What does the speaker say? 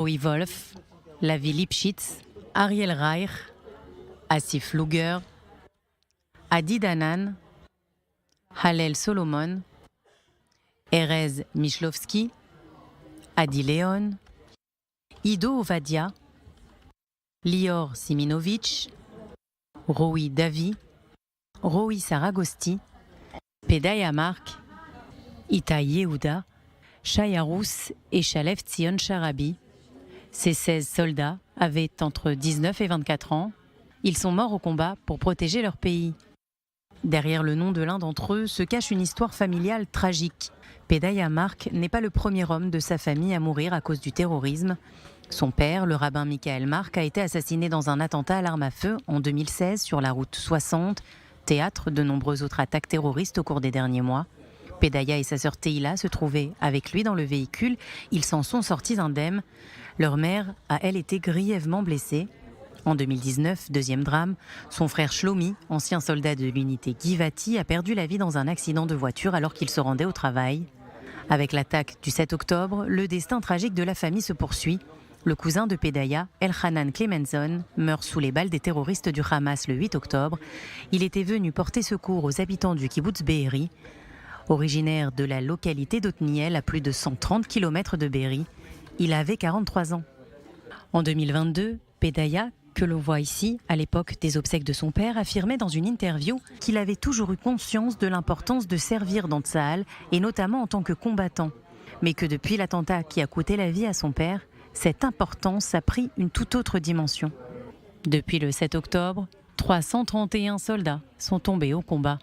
Roy Wolf, Lavi Lipschitz, Ariel Reich, Asif Luger, Adi Danan, Hallel Solomon, Erez Mishlovski, Adi Leon, Ido Ovadia, Lior Siminovitch, Roi Davi, Roi Saragosti, Pedaya Mark, Ita Yehuda, Shaya Rousse et Shalev Tzion Sharabi. Ces 16 soldats avaient entre 19 et 24 ans. Ils sont morts au combat pour protéger leur pays. Derrière le nom de l'un d'entre eux se cache une histoire familiale tragique. Pedaya Mark n'est pas le premier homme de sa famille à mourir à cause du terrorisme. Son père, le rabbin Michael Mark, a été assassiné dans un attentat à l'arme à feu en 2016 sur la route 60, théâtre de nombreuses autres attaques terroristes au cours des derniers mois. Pedaya et sa sœur Teila se trouvaient avec lui dans le véhicule. Ils s'en sont sortis indemnes. Leur mère a, elle, été grièvement blessée. En 2019, deuxième drame, son frère Shlomi, ancien soldat de l'unité Givati, a perdu la vie dans un accident de voiture alors qu'il se rendait au travail. Avec l'attaque du 7 octobre, le destin tragique de la famille se poursuit. Le cousin de Pedaya, Elchanan Clemenson, meurt sous les balles des terroristes du Hamas le 8 octobre. Il était venu porter secours aux habitants du kibbutz Be'eri. Originaire de la localité d'Otniel, à plus de 130 km de Be'eri, il avait 43 ans. En 2022, Pedaya, que l'on voit ici, à l'époque des obsèques de son père, affirmait dans une interview qu'il avait toujours eu conscience de l'importance de servir dans Tsahal, et notamment en tant que combattant. Mais que depuis l'attentat qui a coûté la vie à son père, cette importance a pris une toute autre dimension. Depuis le 7 octobre, 331 soldats sont tombés au combat.